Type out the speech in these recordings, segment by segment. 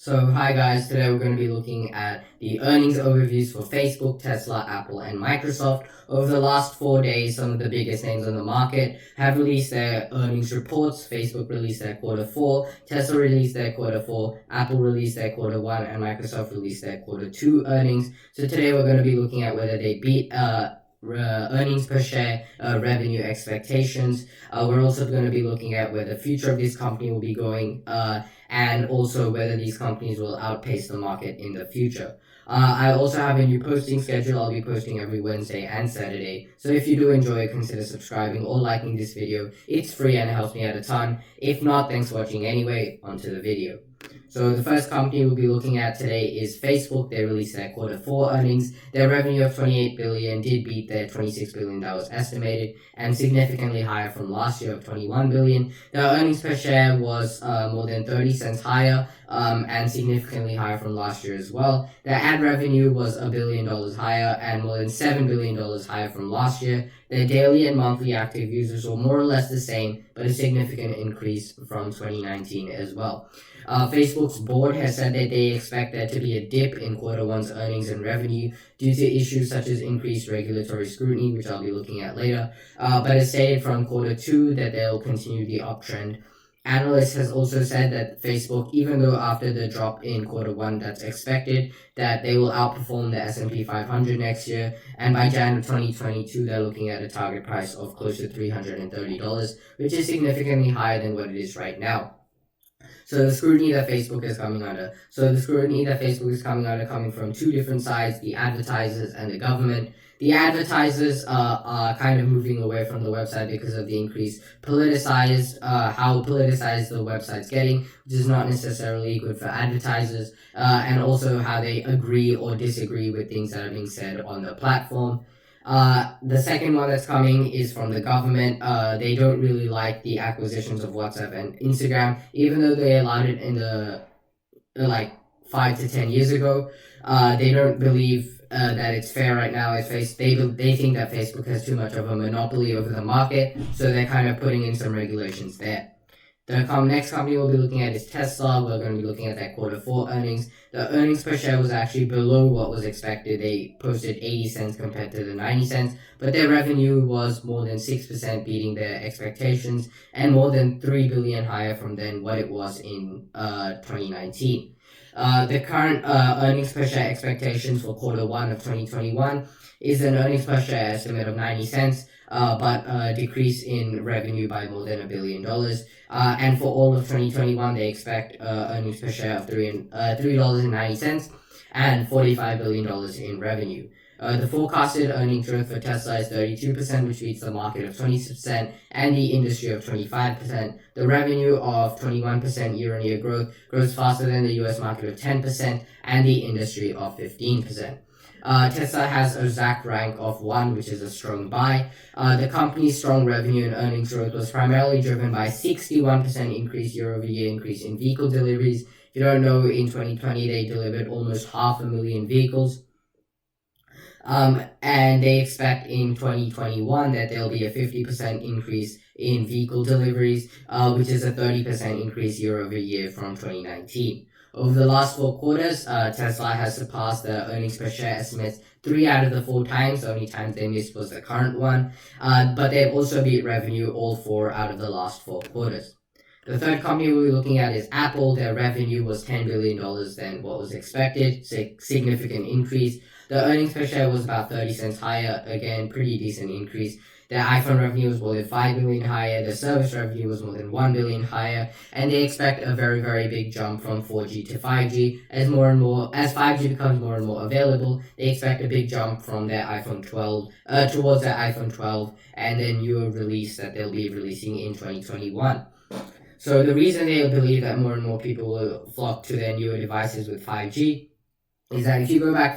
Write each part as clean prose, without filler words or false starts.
So hi guys, today we're going to be looking at the earnings overviews for Facebook, Tesla, Apple and Microsoft. Over the last 4 days, some of the biggest names on the market have released their earnings reports. Facebook released their quarter 4, Tesla released their quarter 4, Apple released their quarter 1 and Microsoft released their quarter 2 earnings. So today we're going to be looking at whether they beat earnings per share, revenue expectations. We're also going to be looking at where the future of this company will be going, and also whether these companies will outpace the market in the future. I also have a new posting schedule. I'll be posting every Wednesday and Saturday. So if you do enjoy it, consider subscribing or liking this video. It's free and it helps me out a ton. If not, thanks for watching anyway. Onto the video. So the first company we'll be looking at today is Facebook. They released their quarter 4 earnings. Their revenue of $28 billion did beat their $26 billion that was estimated, and significantly higher from last year of $21 billion. Their earnings per share was more than 30 cents higher, and significantly higher from last year as well. Their ad revenue was $1 billion higher and more than $7 billion higher from last year. Their daily and monthly active users were more or less the same, but a significant increase from 2019 as well. Facebook's board has said that they expect there to be a dip in quarter 1's earnings and revenue due to issues such as increased regulatory scrutiny, which I'll be looking at later, but it stated from quarter 2 that they'll continue the uptrend. Analysts has also said that Facebook, even though after the drop in quarter 1 that's expected, that they will outperform the S&P 500 next year, and by January 2022 they're looking at a target price of close to $330, which is significantly higher than what it is right now. So the scrutiny that Facebook is coming under. Coming from 2 different sides, the advertisers and the government. The advertisers are kind of moving away from the website because of the increased how politicized the website's getting, which is not necessarily good for advertisers, and also how they agree or disagree with things that are being said on the platform. The second one that's coming is from the government. They don't really like the acquisitions of WhatsApp and Instagram, even though they allowed it in the 5 to 10 years ago. They don't believe that it's fair right now. They think that Facebook has too much of a monopoly over the market, so they're kind of putting in some regulations there. The next company we'll be looking at is Tesla. We're going to be looking at their quarter 4 earnings. The earnings per share was actually below what was expected. They posted 80 cents compared to the 90 cents, but their revenue was more than 6% beating their expectations and more than $3 billion higher than what it was in 2019. The current earnings per share expectations for quarter 1 of 2021 is an earnings per share estimate of 90 cents, but a decrease in revenue by more than $1 billion. And for all of 2021, they expect earnings per share of $3.90 and $45 billion in revenue. The forecasted earnings growth for Tesla is 32%, which beats the market of 20% and the industry of 25%. The revenue of 21% year-on-year growth grows faster than the US market of 10% and the industry of 15%. Tesla has a ZAC rank of 1, which is a strong buy. The company's strong revenue and earnings growth was primarily driven by 61% increase year-over-year increase in vehicle deliveries. If you don't know, in 2020 they delivered almost 500,000 vehicles. And they expect in 2021 that there'll be a 50% increase in vehicle deliveries, which is a 30% increase year-over-year from 2019. Over the last 4 quarters, Tesla has surpassed the earnings per share estimates 3 out of the 4 times. The only times they missed was the current one. But they've also beat revenue all 4 out of the last 4 quarters. The third company we'll be looking at is Apple. Their revenue was $10 billion than what was expected, significant increase. The earnings per share was about 30 cents higher, again, pretty decent increase. Their iPhone revenue was more than $5 billion higher, their service revenue was more than $1 billion higher, and they expect a very, very big jump from 4G to 5G. As 5G becomes more and more available, they expect a big jump from their iPhone 12, towards their iPhone 12, and a newer release that they'll be releasing in 2021. So the reason they believe that more and more people will flock to their newer devices with 5G is that if you go back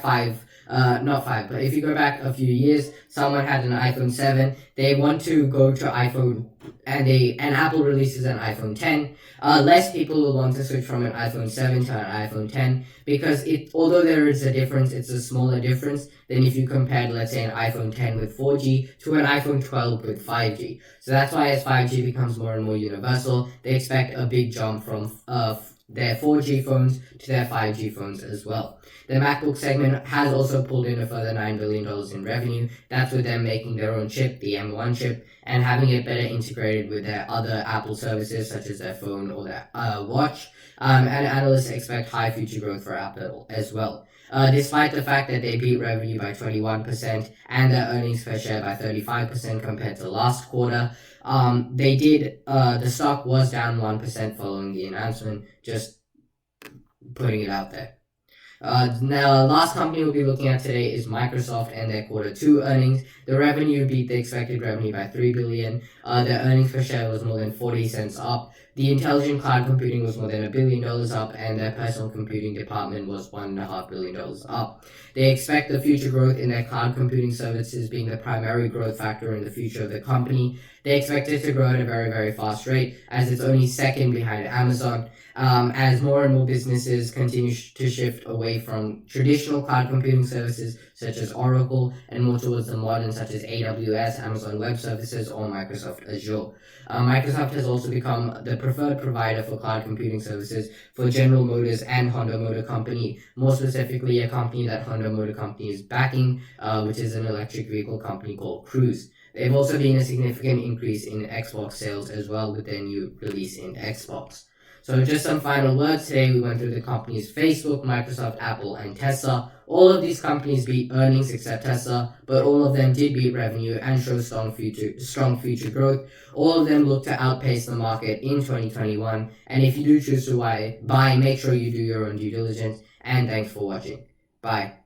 if you go back a few years, someone had an iPhone 7, they want to go to iPhone, and Apple releases an iPhone 10. Less people will want to switch from an iPhone 7 to an iPhone 10, because although there is a difference, it's a smaller difference than if you compared, let's say, an iPhone 10 with 4G to an iPhone 12 with 5G. So that's why as 5G becomes more and more universal, they expect a big jump from their 4G phones to their 5G phones as well. The MacBook segment has also pulled in a further $9 billion in revenue. That's with them making their own chip, the M1 chip, and having it better integrated with their other Apple services such as their phone or their watch. And analysts expect high future growth for Apple as well. Despite the fact that they beat revenue by 21% and their earnings per share by 35% compared to last quarter, the stock was down 1% following the announcement, just putting it out there. Now, last company we'll be looking at today is Microsoft and their quarter 2 earnings. The revenue beat the expected revenue by $3 billion. Their earnings per share was more than 40 cents up. The intelligent cloud computing was more than $1 billion up, and their personal computing department was $1.5 billion up. They expect the future growth in their cloud computing services being the primary growth factor in the future of the company. They expect it to grow at a very, very fast rate, as it's only second behind Amazon. As more and more businesses continue to shift away from traditional cloud computing services such as Oracle and more towards the modern such as AWS, Amazon Web Services, or Microsoft Azure. Microsoft has also become the preferred provider for cloud computing services for General Motors and Honda Motor Company, more specifically a company that Honda Motor Company is backing, which is an electric vehicle company called Cruise. They've also been a significant increase in Xbox sales as well with their new release in Xbox. So just some final words. Today we went through the companies Facebook, Microsoft, Apple, and Tesla. All of these companies beat earnings except Tesla, but all of them did beat revenue and show strong future growth. All of them look to outpace the market in 2021. And if you do choose to buy, make sure you do your own due diligence. And thanks for watching. Bye.